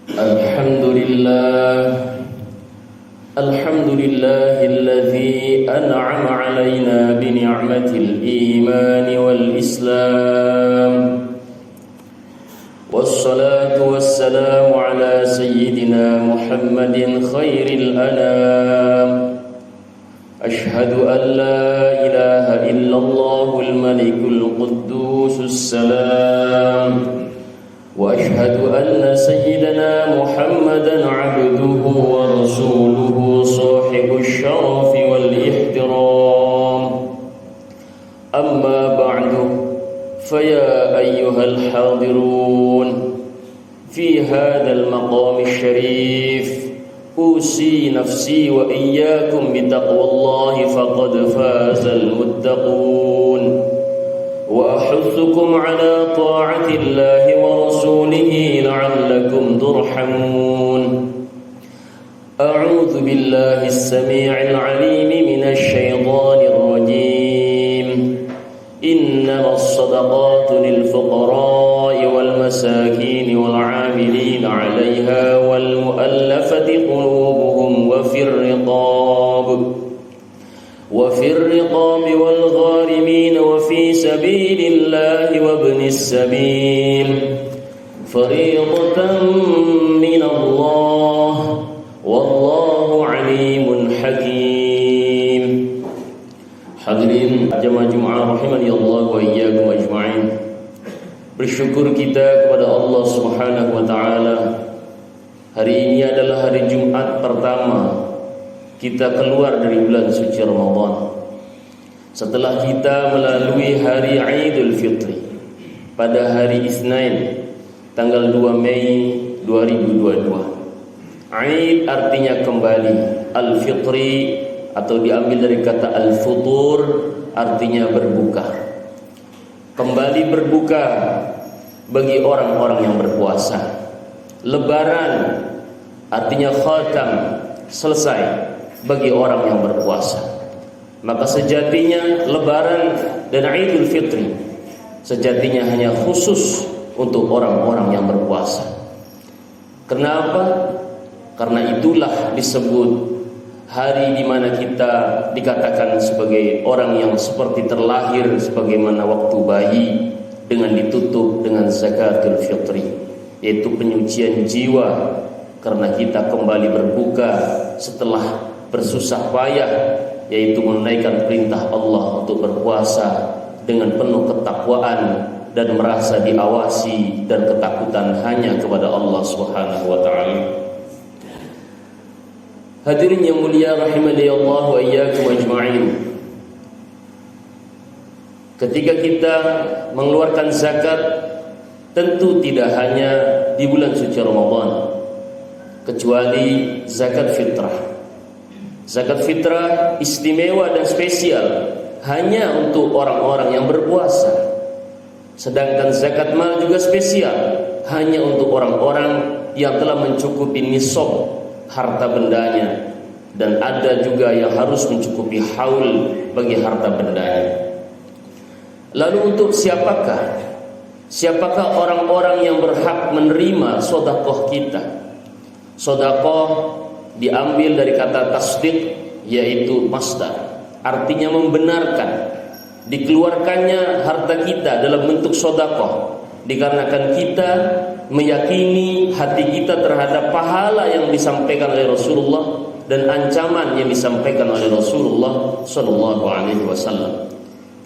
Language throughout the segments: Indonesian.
Alhamdulillahilladzi an'ama 'alaina bi ni'matil iman wal islam. Wassalatu wassalamu ala sayyidina Muhammadin khairil anam. Ashhadu an la ilaha illallahul malikul quddusus salam. وأشهد أن سيدنا محمدا عبده ورسوله صاحب الشرف والاحترام. أما بعد فيا أيها الحاضرون في هذا المقام الشريف أوصي نفسي وإياكم بتقوى الله فقد فاز المتقون وأحثكم على طاعة الله ورسوله لعلكم ترحمون. أعوذ بالله السميع العليم من الشيطان الرجيم. إنما الصدقات للفقراء والمساكين والعاملين عليها والمؤلفة قلوبهم وفي الرقاب والغارمين وفي سبيل الله وابن السبيل فريضة من الله والله عليم حكيم. Hadirin jemaah Jumat rahimani Allah wa iyyakum ajma'in. Bersyukur kita kepada Allah Subhanahu wa taala. Hari ini adalah hari Jumat pertama kita keluar dari bulan suci Ramadan. Setelah kita melalui hari Idul Fitri pada hari Isnin tanggal 2 Mei 2022. Aid artinya kembali, Al-Fitri atau diambil dari kata Al-Futur artinya berbuka. Kembali berbuka bagi orang-orang yang berpuasa. Lebaran artinya khatam, selesai bagi orang yang berpuasa. Maka sejatinya Lebaran dan Idul Fitri sejatinya hanya khusus untuk orang-orang yang berpuasa. Kenapa? Karena itulah disebut hari di mana kita dikatakan sebagai orang yang seperti terlahir sebagaimana waktu bayi, dengan ditutup dengan zakatul fitri, yaitu penyucian jiwa karena kita kembali berbuka setelah bersusah payah, yaitu menunaikan perintah Allah untuk berpuasa dengan penuh ketakwaan dan merasa diawasi dan ketakutan hanya kepada Allah Subhanahu wa taala. Hadirin yang mulia rahimani Allah wa iyyakum ajma'in. Ketika kita mengeluarkan zakat, tentu tidak hanya di bulan suci Ramadan, kecuali zakat fitrah. Zakat fitrah istimewa dan spesial hanya untuk orang-orang yang berpuasa. Sedangkan zakat mal juga spesial hanya untuk orang-orang yang telah mencukupi nisab harta bendanya, dan ada juga yang harus mencukupi haul bagi harta bendanya. Lalu untuk siapakah orang-orang yang berhak menerima sedekah kita? Sedekah diambil dari kata tasdiq, yaitu masdar, artinya membenarkan. Dikeluarkannya harta kita dalam bentuk sedekah dikarenakan kita meyakini hati kita terhadap pahala yang disampaikan oleh Rasulullah dan ancaman yang disampaikan oleh Rasulullah sallallahu alaihi wasallam.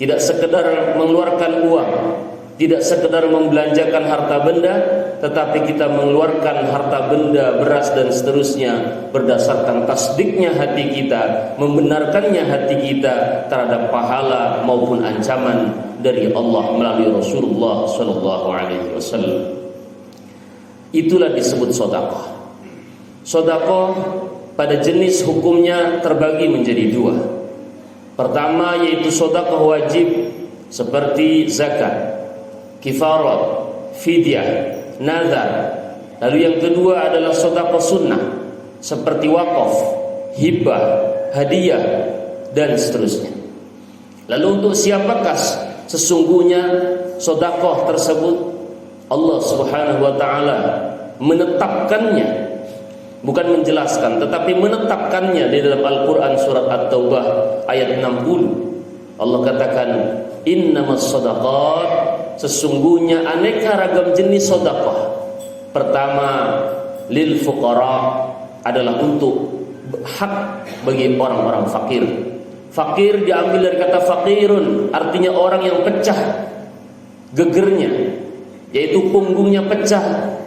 Tidak sekedar mengeluarkan uang, tidak sekedar membelanjakan harta benda, tetapi kita mengeluarkan harta benda, beras dan seterusnya berdasarkan tasdiknya hati kita, membenarkannya hati kita terhadap pahala maupun ancaman dari Allah melalui Rasulullah sallallahu alaihi wasallam. Itulah disebut sedekah. Sedekah pada jenis hukumnya terbagi menjadi dua. Pertama yaitu sedekah wajib seperti zakat, kifarat, fidyah, nazar. Lalu yang kedua adalah sedekah sunnah seperti wakaf, hibah, hadiah dan seterusnya. Lalu untuk siapakah sesungguhnya sedekah tersebut? Allah Subhanahu wa taala menetapkannya, bukan menjelaskan, tetapi menetapkannya di dalam Al-Quran surat At-Taubah ayat 60. Allah katakan, innamas shadaqat, sesungguhnya aneka ragam jenis sedekah. Pertama, lil fuqara, adalah untuk hak bagi orang-orang fakir. Fakir diambil dari kata fakirun, artinya orang yang pecah gegernya, yaitu punggungnya pecah.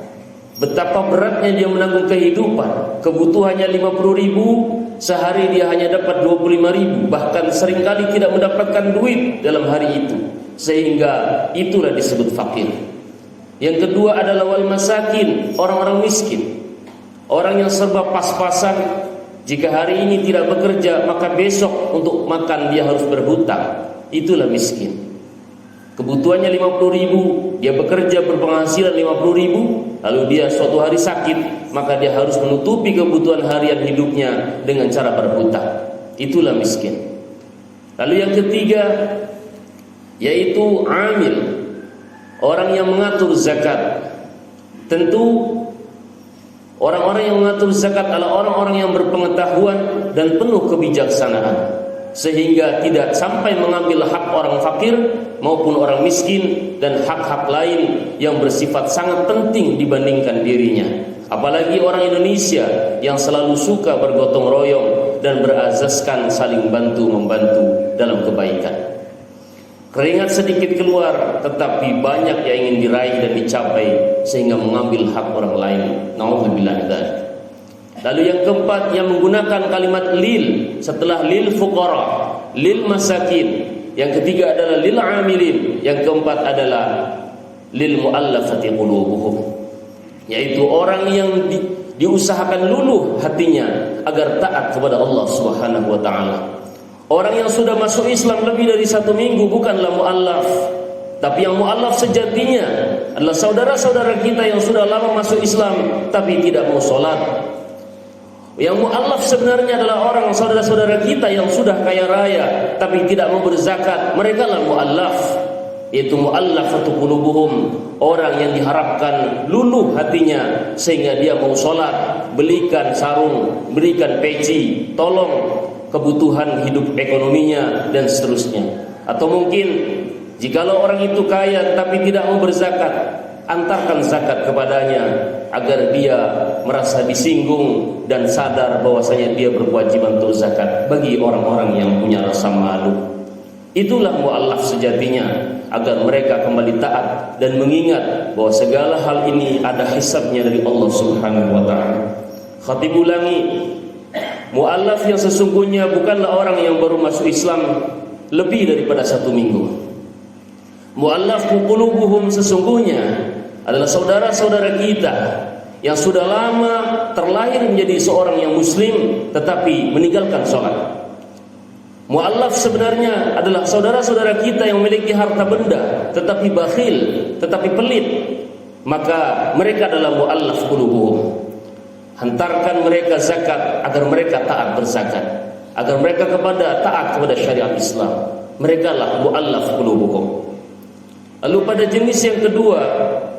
Betapa beratnya dia menanggung kehidupan. Kebutuhannya 50.000, sehari dia hanya dapat 25.000, bahkan seringkali tidak mendapatkan duit dalam hari itu, sehingga itulah disebut fakir. Yang kedua adalah wal masakin, orang-orang miskin, orang yang serba pas-pasan. Jika hari ini tidak bekerja, maka besok untuk makan dia harus berhutang. Itulah miskin. Kebutuhannya 50.000, dia bekerja berpenghasilan 50.000, lalu dia suatu hari sakit, maka dia harus menutupi kebutuhan harian hidupnya dengan cara berhutang. Itulah miskin. Lalu yang ketiga, yaitu amil, orang yang mengatur zakat. Tentu orang-orang yang mengatur zakat adalah orang-orang yang berpengetahuan dan penuh kebijaksanaan, sehingga tidak sampai mengambil hak orang fakir maupun orang miskin dan hak-hak lain yang bersifat sangat penting dibandingkan dirinya. Apalagi orang Indonesia yang selalu suka bergotong royong dan berazaskan saling bantu-membantu dalam kebaikan. Keringat sedikit keluar, tetapi banyak yang ingin diraih dan dicapai sehingga mengambil hak orang lain. Nauzubillah min dzalik. Lalu yang keempat, yang menggunakan kalimat lil setelah lil fuqara, lil masakin. Yang ketiga adalah lil amilin. Yang keempat adalah lil muallafati qulubuhum, yaitu orang yang diusahakan luluh hatinya agar taat kepada Allah Subhanahu wa taala. Orang yang sudah masuk Islam lebih dari 1 minggu bukanlah muallaf, tapi yang muallaf sejatinya adalah saudara-saudara kita yang sudah lama masuk Islam tapi tidak mau sholat. Yang muallaf sebenarnya adalah orang saudara-saudara kita yang sudah kaya raya tapi tidak mau berzakat. Mereka lah muallaf, yaitu muallafatu qulubuhum, orang yang diharapkan luluh hatinya sehingga dia mau sholat, belikan sarung, berikan peci, tolong kebutuhan hidup ekonominya dan seterusnya. Atau mungkin jikalau orang itu kaya tapi tidak mau berzakat, antarkan zakat kepadanya agar dia merasa disinggung dan sadar bahwasanya dia berkewajiban untuk zakat bagi orang-orang yang punya rasa malu. Itulah muallaf sejatinya, agar mereka kembali taat dan mengingat bahwa segala hal ini ada hisabnya dari Allah Subhanahu wa taala. Khatib ulangi, muallaf yang sesungguhnya bukanlah orang yang baru masuk Islam lebih daripada 1 minggu. Muallaf qulubuhum sesungguhnya adalah saudara-saudara kita yang sudah lama terlahir menjadi seorang yang muslim tetapi meninggalkan sholat. Muallaf sebenarnya adalah saudara-saudara kita yang memiliki harta benda tetapi bakhil, tetapi pelit. Maka mereka adalah muallaf qulubuhum. Hantarkan mereka zakat agar mereka taat berzakat, agar mereka taat kepada syariat Islam. Mereka lah muallaf qulubuhum. Lalu pada jenis yang kedua,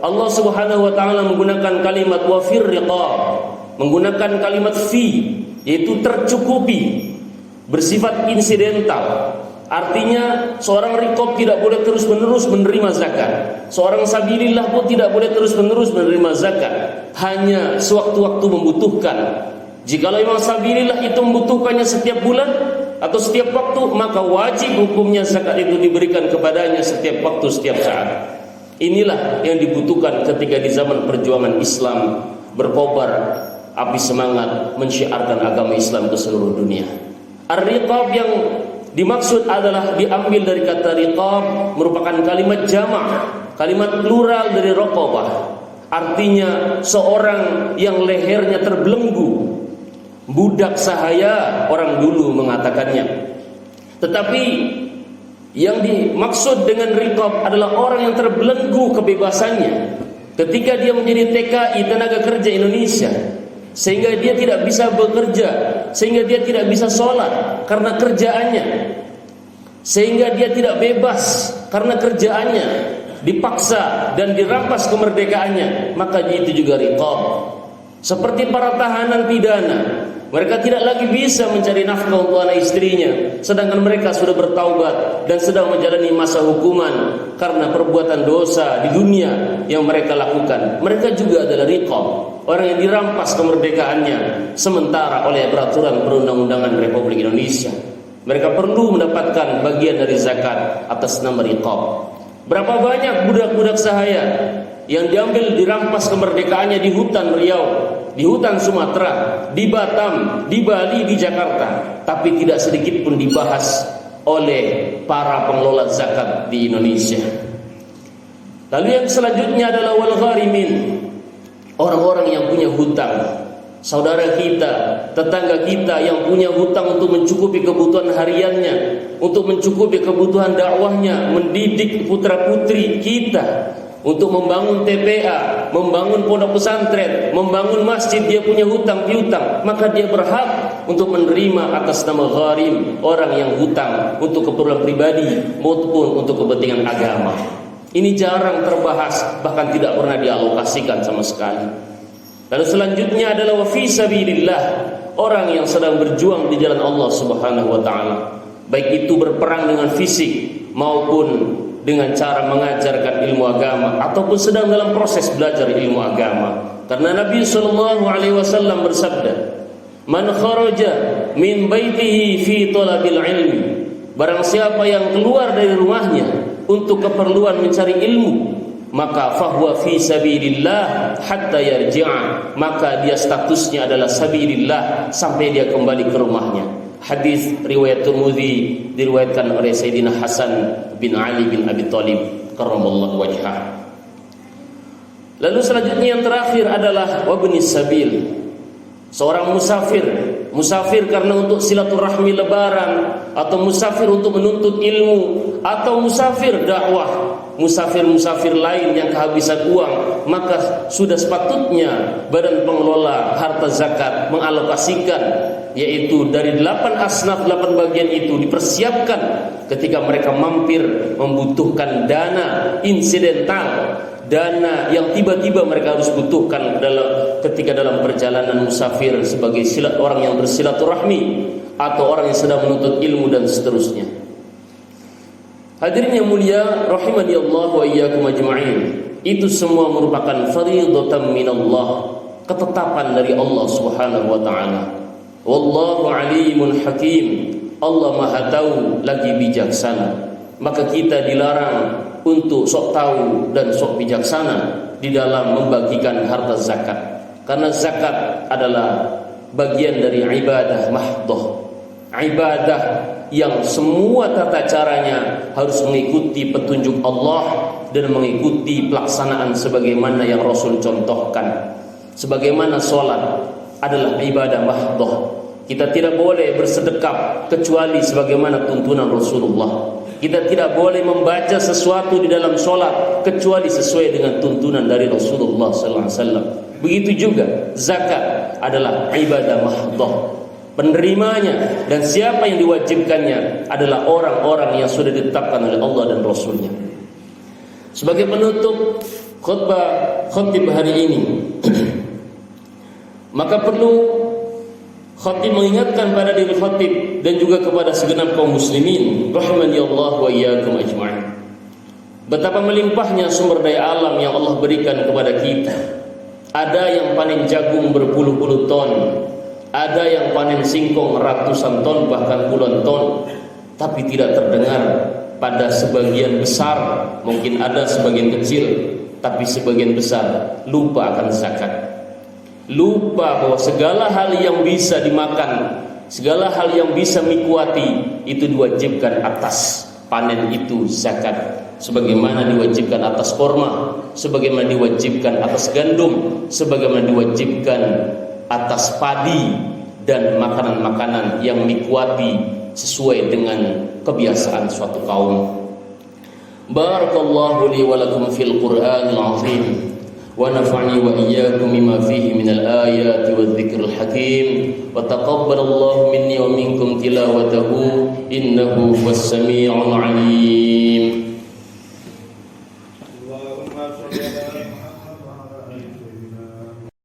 Allah Subhanahu wa taala menggunakan kalimat wafir riqab, menggunakan kalimat fi, yaitu tercukupi, bersifat insidental. Artinya seorang riqab tidak boleh terus-menerus menerima zakat. Seorang sabilillah pun tidak boleh terus-menerus menerima zakat, hanya sewaktu-waktu membutuhkan. Jikalau memang sabilillah itu membutuhkannya setiap bulan atau setiap waktu, maka wajib hukumnya zakat itu diberikan kepadanya setiap waktu, setiap saat. Inilah yang dibutuhkan ketika di zaman perjuangan Islam berkobar api semangat mensyiarkan agama Islam ke seluruh dunia. Ar-riqab yang dimaksud adalah diambil dari kata riqab, merupakan kalimat jamak, kalimat plural dari raqabah. Artinya seorang yang lehernya terbelenggu, budak sahaya orang dulu mengatakannya. Tetapi yang dimaksud dengan riqab adalah orang yang terbelenggu kebebasannya ketika dia menjadi TKI, tenaga kerja Indonesia, sehingga dia tidak bisa bekerja, sehingga dia tidak bisa sholat karena kerjaannya, sehingga dia tidak bebas karena kerjaannya, dipaksa dan dirampas kemerdekaannya, maka itu juga riqab. Seperti para tahanan pidana, mereka tidak lagi bisa mencari nafkah untuk anak istrinya, sedangkan mereka sudah bertaubat dan sedang menjalani masa hukuman karena perbuatan dosa di dunia yang mereka lakukan. Mereka juga adalah riqab, orang yang dirampas kemerdekaannya sementara oleh peraturan perundang-undangan Republik Indonesia. Mereka perlu mendapatkan bagian dari zakat atas nama riqab. Berapa banyak budak-budak sahaya yang diambil, dirampas kemerdekaannya di hutan Riau, di hutan Sumatera, di Batam, di Bali, di Jakarta, tapi tidak sedikit pun dibahas oleh para pengelola zakat di Indonesia. Lalu yang selanjutnya adalah wal gharimin, orang-orang yang punya hutang. Saudara kita, tetangga kita yang punya hutang untuk mencukupi kebutuhan hariannya, untuk mencukupi kebutuhan dakwahnya, mendidik putra-putri kita, untuk membangun TPA, membangun pondok pesantren, membangun masjid, dia punya hutang piutang, maka dia berhak untuk menerima atas nama gharim, orang yang hutang untuk keperluan pribadi maupun untuk kepentingan agama. Ini jarang terbahas, bahkan tidak pernah dialokasikan sama sekali. Lalu selanjutnya adalah wa fi sabilillah, orang yang sedang berjuang di jalan Allah Subhanahu wa taala, baik itu berperang dengan fisik maupun dengan cara mengajarkan ilmu agama ataupun sedang dalam proses belajar ilmu agama. Karena Nabi sallallahu alaihi wasallam bersabda, "Man kharaja min baitihi fi talabil ilmi." Barang siapa yang keluar dari rumahnya untuk keperluan mencari ilmu, maka fahuwa fi sabilillah hatta yarji'a, maka dia statusnya adalah sabilillah sampai dia kembali ke rumahnya. Hadis riwayat Tirmidzi diriwayatkan oleh Sayyidina Hasan bin Ali bin Abi Thalib karramallahu wajhah. Lalu selanjutnya yang terakhir adalah wabnis sabil, seorang musafir karena untuk silaturahmi lebaran, atau musafir untuk menuntut ilmu, atau musafir dakwah, musafir lain yang kehabisan uang, maka sudah sepatutnya badan pengelola harta zakat mengalokasikan, yaitu dari 8 asnaf, 8 bagian itu dipersiapkan ketika mereka mampir membutuhkan dana insidental, dana yang tiba-tiba mereka harus butuhkan ketika dalam perjalanan musafir sebagai orang yang bersilaturahmi atau orang yang sedang menuntut ilmu dan seterusnya. Hadirin yang mulia rahimani Allah wa iyyakum ajma'in, itu semua merupakan fardhatan minallah, ketetapan dari Allah Subhanahu wa taala. Wallahu alimun hakim, Allah Maha tahu lagi bijaksana. Maka kita dilarang untuk sok tahu dan sok bijaksana di dalam membagikan harta zakat, karena zakat adalah bagian dari ibadah mahdhah, ibadah yang semua tata caranya harus mengikuti petunjuk Allah dan mengikuti pelaksanaan sebagaimana yang Rasul contohkan. Sebagaimana sholat adalah ibadah mahdhah, kita tidak boleh bersedekap kecuali sebagaimana tuntunan Rasulullah. Kita tidak boleh membaca sesuatu di dalam sholat kecuali sesuai dengan tuntunan dari Rasulullah SAW. Begitu juga zakat adalah ibadah mahdhah, penerimanya dan siapa yang diwajibkannya adalah orang-orang yang sudah ditetapkan oleh Allah dan Rasulnya. Sebagai penutup khutbah hari ini, maka perlu khatib mengingatkan pada diri khatib dan juga kepada segenap kaum muslimin rahimani Allah wa iyyakum ajma'in, betapa melimpahnya sumber daya alam yang Allah berikan kepada kita. Ada yang panen jagung berpuluh-puluh ton, ada yang panen singkong ratusan ton bahkan puluhan ton, tapi tidak terdengar pada sebagian besar. Mungkin ada sebagian kecil, tapi sebagian besar lupa akan zakat. Lupa bahwa segala hal yang bisa dimakan, segala hal yang bisa mikuati itu diwajibkan atas panen itu zakat, sebagaimana diwajibkan atas korma, sebagaimana diwajibkan atas gandum, sebagaimana diwajibkan atas padi dan makanan-makanan yang mikuati sesuai dengan kebiasaan suatu kaum. Barakallahu li wa lakum fil Qur'anil azim, wa nafa'ni wa iyyakum mimma fihi minal ayati wadh-dhikril hakim, wa taqabbalallahu minni wa minkum tilawatahu innahu huwas samii'ul 'aliim.